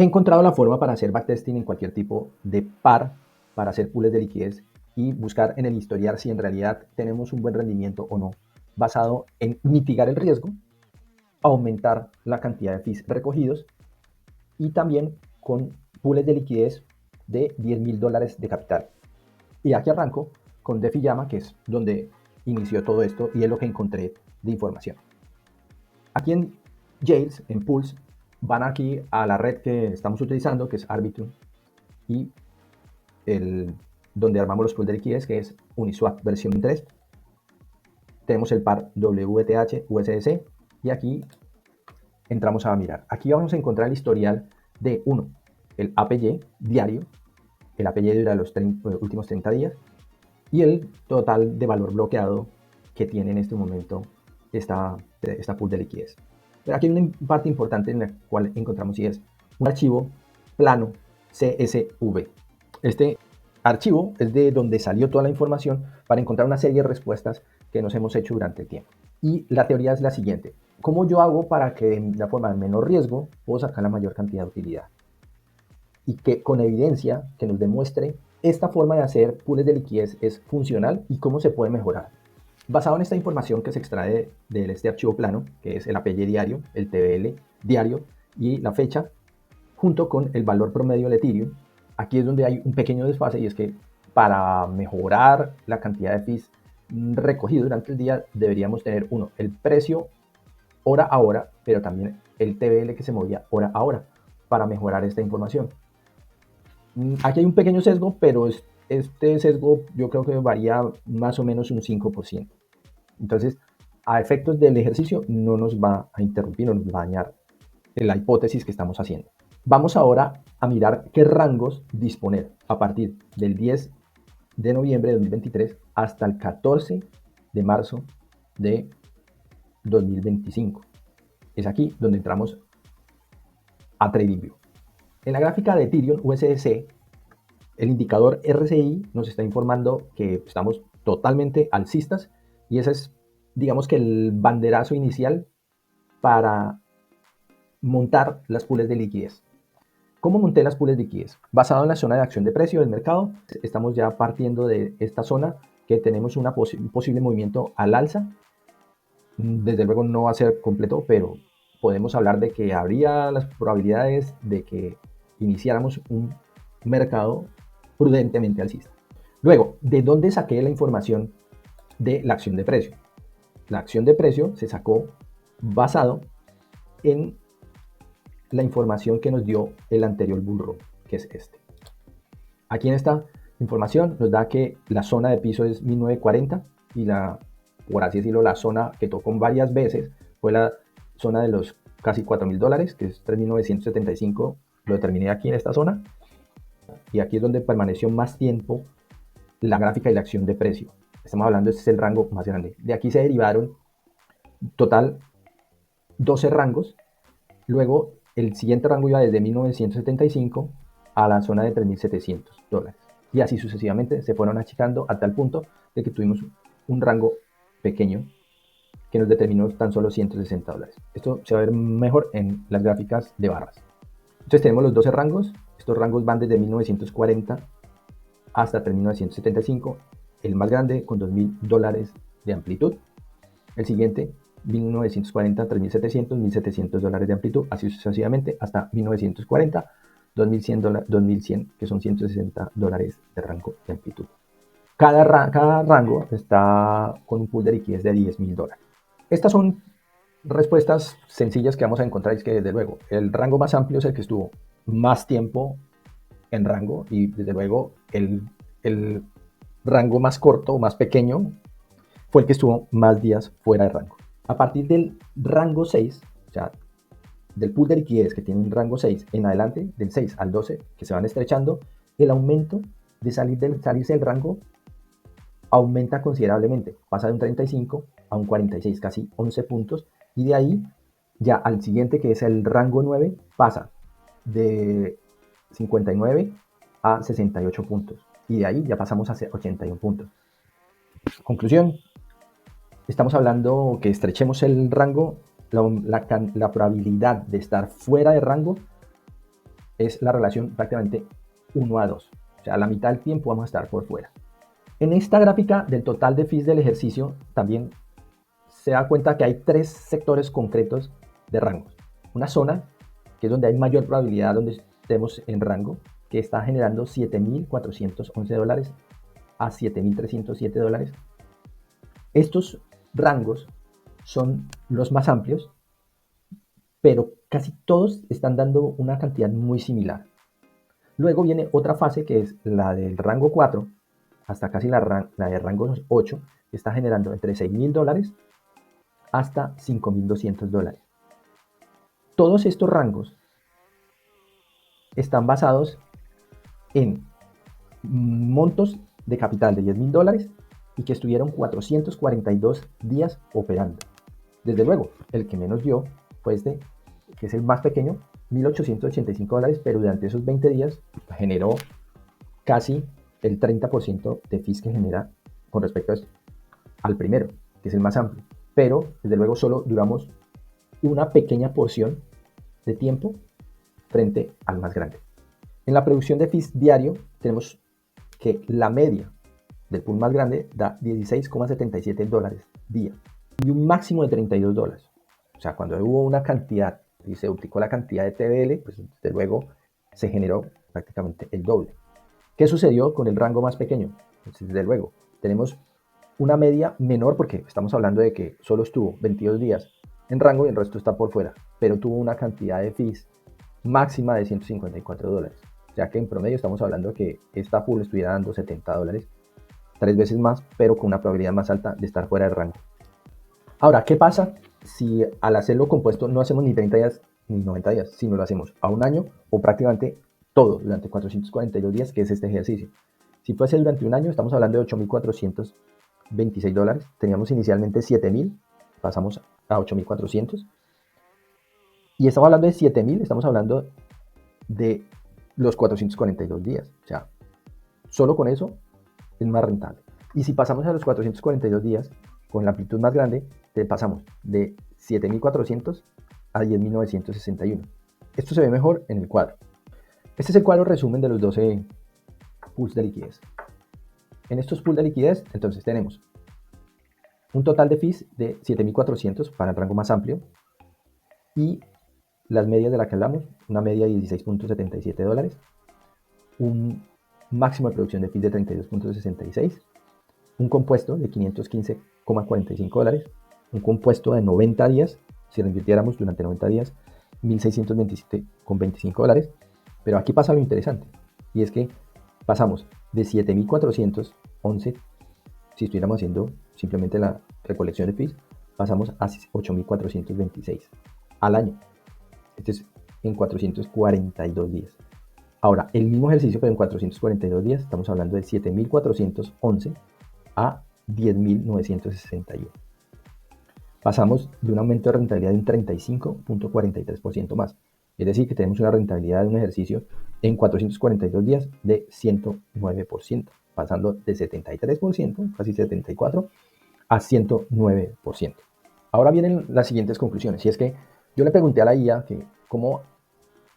He encontrado la forma para hacer backtesting en cualquier tipo de par, para hacer pools de liquidez y buscar en el historial si en realidad tenemos un buen rendimiento o no, basado en mitigar el riesgo, aumentar la cantidad de fees recogidos y también con pools de liquidez de $10,000 de capital. Y aquí arranco con DeFi Llama, que es donde inició todo esto y es lo que encontré de información. Aquí en Jails, en Pools, van aquí a la red que estamos utilizando, que es Arbitrum, y donde armamos los pools de liquidez, que es Uniswap versión 3. Tenemos el par WTH USDC y aquí entramos a mirar. Aquí vamos a encontrar el historial de el APY diario, el APY dura los últimos 30 días y el total de valor bloqueado que tiene en este momento esta pool de liquidez. Pero aquí hay una parte importante en la cual encontramos y es un archivo plano CSV. Este archivo es de donde salió toda la información para encontrar una serie de respuestas que nos hemos hecho durante el tiempo. Y la teoría es la siguiente: ¿cómo yo hago para que de la forma de menor riesgo puedo sacar la mayor cantidad de utilidad? Y que con evidencia que nos demuestre esta forma de hacer pools de liquidez es funcional y cómo se puede mejorar. Basado en esta información que se extrae de este archivo plano, que es el APY diario, el TBL diario y la fecha, junto con el valor promedio del Ethereum, aquí es donde hay un pequeño desfase y es que para mejorar la cantidad de fees recogido durante el día deberíamos tener el precio hora a hora, pero también el TBL que se movía hora a hora para mejorar esta información. Aquí hay un pequeño sesgo, pero este sesgo yo creo que varía más o menos un 5%. Entonces, a efectos del ejercicio no nos va a interrumpir, no nos va a dañar la hipótesis que estamos haciendo. Vamos ahora a mirar qué rangos disponer a partir del 10 de noviembre de 2023 hasta el 14 de marzo de 2025. Es aquí donde entramos a TradingView. En la gráfica de Ethereum USDC, el indicador RSI nos está informando que estamos totalmente alcistas y ese es, digamos que el banderazo inicial para montar las pools de liquidez. ¿Cómo monté las pools de liquidez? Basado en la zona de acción de precio del mercado, estamos ya partiendo de esta zona que tenemos un posible movimiento al alza. Desde luego no va a ser completo, pero podemos hablar de que habría las probabilidades de que iniciáramos un mercado prudentemente alcista. Luego, ¿de dónde saqué la información de la acción de precio? La acción de precio se sacó basado en la información que nos dio el anterior bull run, que es este. Aquí en esta información nos da que la zona de piso es 1940 y por así decirlo, la zona que tocó varias veces fue la zona de los casi $4,000, que es 3.975, lo determiné aquí en esta zona, y aquí es donde permaneció más tiempo la gráfica y la acción de precio. Estamos hablando, este es el rango más grande. De aquí se derivaron total 12 rangos. Luego el siguiente rango iba desde 1975 a la zona de $3.700. Y así sucesivamente se fueron achicando a tal punto de que tuvimos un rango pequeño que nos determinó tan solo $160. Esto se va a ver mejor en las gráficas de barras. Entonces tenemos los 12 rangos. Estos rangos van desde 1940 hasta 3.975. El más grande con $2,000 de amplitud. El siguiente 1940, 3.700, $1.700 de amplitud, así sucesivamente hasta 1940, $2,100, que son $160 de rango de amplitud. Cada rango está con un pool de liquidez de $10,000. Estas son respuestas sencillas que vamos a encontrar. Es que desde luego el rango más amplio es el que estuvo más tiempo en rango y desde luego el rango más corto o más pequeño fue el que estuvo más días fuera de rango. A partir del rango 6, o sea, del pool de liquidez que tiene un rango 6 en adelante, del 6 al 12, que se van estrechando, el aumento de salirse del rango aumenta considerablemente. Pasa de un 35 a un 46, casi 11 puntos. Y de ahí ya al siguiente, que es el rango 9, pasa de 59 a 68 puntos. Y de ahí ya pasamos a 81 puntos. Conclusión. Estamos hablando que estrechemos el rango, la probabilidad de estar fuera de rango es la relación prácticamente 1:2. O sea, la mitad del tiempo vamos a estar por fuera. En esta gráfica del total de fees del ejercicio también se da cuenta que hay 3 sectores concretos de rangos. Una zona, que es donde hay mayor probabilidad donde estemos en rango, que está generando $7.411 a $7.307. Estos rangos son los más amplios, pero casi todos están dando una cantidad muy similar. Luego viene otra fase que es la del rango 4 hasta casi la de rango 8, que está generando entre $6.000 hasta $5.200. Todos estos rangos están basados en montos de capital de $10.000 y que estuvieron 442 días operando. Desde luego, el que menos dio fue este, que es el más pequeño, $1.885, pero durante esos 20 días generó casi el 30% de fees que genera con respecto al primero, que es el más amplio. Pero, desde luego, solo duramos una pequeña porción de tiempo frente al más grande. En la producción de fees diario tenemos que la media del pool más grande da $16,77 día y un máximo de $32. O sea, cuando hubo una cantidad y se duplicó la cantidad de TBL, pues desde luego se generó prácticamente el doble. ¿Qué sucedió con el rango más pequeño? Pues desde luego, tenemos una media menor porque estamos hablando de que solo estuvo 22 días en rango y el resto está por fuera, pero tuvo una cantidad de fees máxima de $154, ya que en promedio estamos hablando de que esta pool estuviera dando $70, 3 veces más, pero con una probabilidad más alta de estar fuera de rango. Ahora, ¿qué pasa si al hacerlo compuesto no hacemos ni 30 días ni 90 días, sino lo hacemos a un año o prácticamente todo durante 442 días, que es este ejercicio? Si fuese durante un año, estamos hablando de $8.426. Teníamos inicialmente 7.000, pasamos a 8.400. Y estamos hablando de 7.000, estamos hablando de los 442 días. O sea, solo con eso es más rentable. Y si pasamos a los 442 días, con la amplitud más grande, pasamos de 7.400 a 10.961. Esto se ve mejor en el cuadro. Este es el cuadro resumen de los 12 pools de liquidez. En estos pools de liquidez, entonces tenemos un total de fees de 7.400 para el rango más amplio y las medias de las que hablamos, una media de $16.77, un máximo de producción de fees de $32.66, un compuesto de $515,45, un compuesto de 90 días, si lo invirtiéramos durante 90 días, $1.627,25, pero aquí pasa lo interesante, y es que pasamos de 7.411, si estuviéramos haciendo simplemente la recolección de fees, pasamos a 8.426 al año. Este es en 442 días. Ahora, el mismo ejercicio, pero en 442 días, estamos hablando de 7.411 a 10.961. Pasamos de un aumento de rentabilidad de un 35.43% más. Es decir, que tenemos una rentabilidad de un ejercicio en 442 días de 109%, pasando de 73%, casi 74%, a 109%. Ahora vienen las siguientes conclusiones, y es que yo le pregunté a la IA que cómo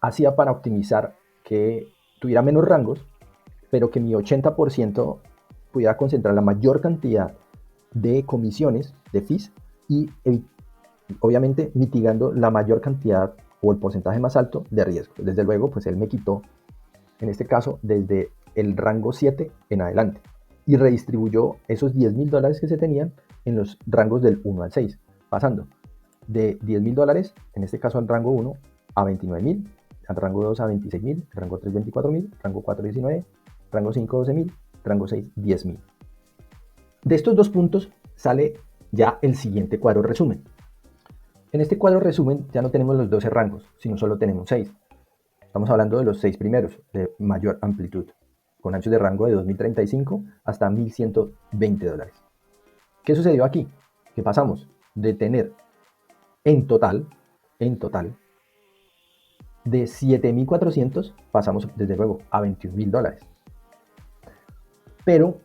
hacía para optimizar que tuviera menos rangos, pero que mi 80% pudiera concentrar la mayor cantidad de comisiones, de fees, y obviamente mitigando la mayor cantidad o el porcentaje más alto de riesgo. Desde luego, pues él me quitó, en este caso, desde el rango 7 en adelante, y redistribuyó esos $10.000 que se tenían en los rangos del 1 al 6, pasando de $10.000, en este caso al rango 1, a 29.000, al rango 2 a 26.000, rango 3 24.000, rango 4 19, rango 5 12.000, rango 6 10.000. De estos dos puntos sale ya el siguiente cuadro resumen. En este cuadro resumen ya no tenemos los 12 rangos, sino solo tenemos 6. Estamos hablando de los 6 primeros de mayor amplitud, con anchos de rango de 2.035 hasta $1.120. ¿Qué sucedió aquí? Que pasamos de tener en total, de 7.400 pasamos desde luego a $21.000. Pero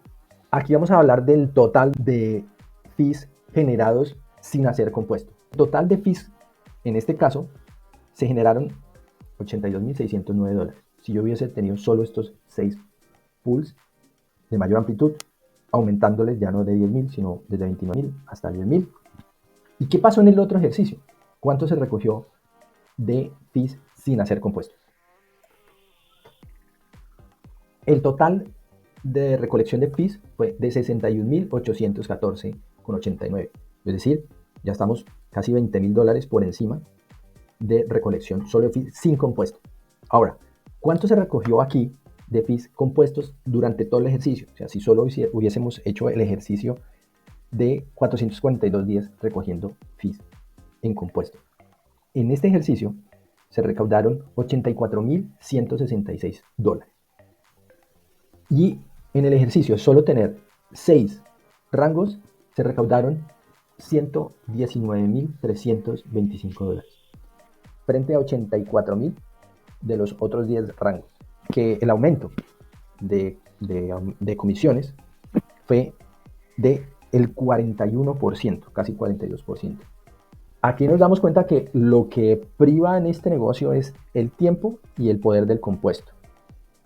aquí vamos a hablar del total de fees generados sin hacer compuesto. El total de fees, en este caso, se generaron $82.609. Si yo hubiese tenido solo estos 6 pools de mayor amplitud, aumentándoles ya no de 10.000, sino desde 29.000 hasta 10.000. ¿Y qué pasó en el otro ejercicio? ¿Cuánto se recogió de fees sin hacer compuesto? El total de recolección de fees fue de 61.814,89. Es decir, ya estamos casi $20.000 por encima de recolección solo de fees sin compuesto. Ahora, ¿cuánto se recogió aquí de fees compuestos durante todo el ejercicio? O sea, si solo hubiésemos hecho el ejercicio de 442 días recogiendo fees en compuesto. En este ejercicio se recaudaron $84.166. Y en el ejercicio solo tener 6 rangos se recaudaron $119.325 frente a 84.000 de los otros 10 rangos. Que el aumento de comisiones fue de el 41%, casi 42%. Aquí nos damos cuenta que lo que priva en este negocio es el tiempo y el poder del compuesto.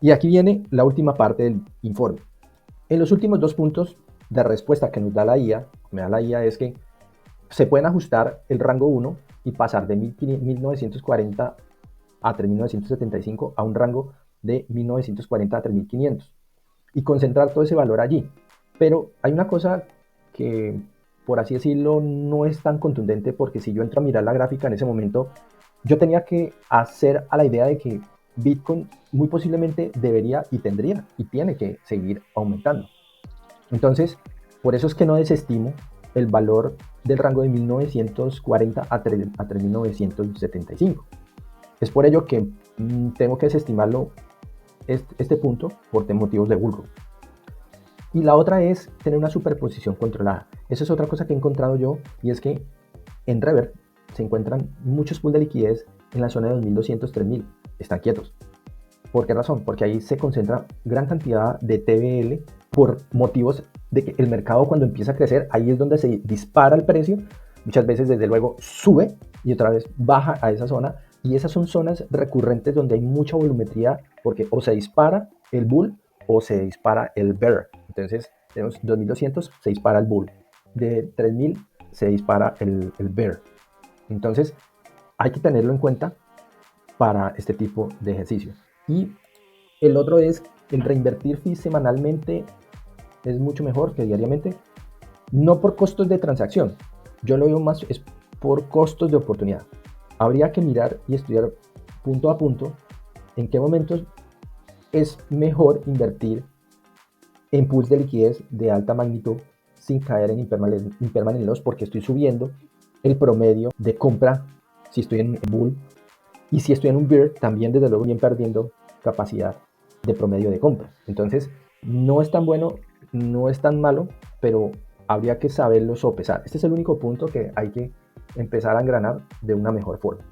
Y aquí viene la última parte del informe. En los últimos 2 puntos de respuesta que nos da la IA, es que se pueden ajustar el rango 1 y pasar de 1940 a 3.975 a un rango de 1940 a 3.500 y concentrar todo ese valor allí. Pero hay una cosa que, por así decirlo, no es tan contundente, porque si yo entro a mirar la gráfica en ese momento, yo tenía que hacer a la idea de que Bitcoin muy posiblemente debería y tendría y tiene que seguir aumentando. Entonces, por eso es que no desestimo el valor del rango de 1940 a 3.975. Es por ello que tengo que desestimarlo este punto por motivos de bullrun. Y la otra es tener una superposición controlada. Esa es otra cosa que he encontrado yo, y es que en Revert se encuentran muchos pools de liquidez en la zona de 2.200, 3.000. Están quietos. ¿Por qué razón? Porque ahí se concentra gran cantidad de TVL por motivos de que el mercado, cuando empieza a crecer, ahí es donde se dispara el precio. Muchas veces, desde luego, sube y otra vez baja a esa zona. Y esas son zonas recurrentes donde hay mucha volumetría, porque o se dispara el bull o se dispara el bear. Entonces, tenemos 2.200, se dispara el bull. De 3.000 se dispara el bear. Entonces, hay que tenerlo en cuenta para este tipo de ejercicio. Y el otro es el reinvertir fees semanalmente es mucho mejor que diariamente, no por costos de transacción, yo lo veo más es por costos de oportunidad. Habría que mirar y estudiar punto a punto en qué momentos es mejor invertir en pools de liquidez de alta magnitud sin caer en impermanent loss, porque estoy subiendo el promedio de compra si estoy en bull, y si estoy en un bear también, desde luego, bien perdiendo capacidad de promedio de compra. Entonces, no es tan bueno, no es tan malo, pero habría que saberlo sopesar. Este es el único punto que hay que empezar a engranar de una mejor forma.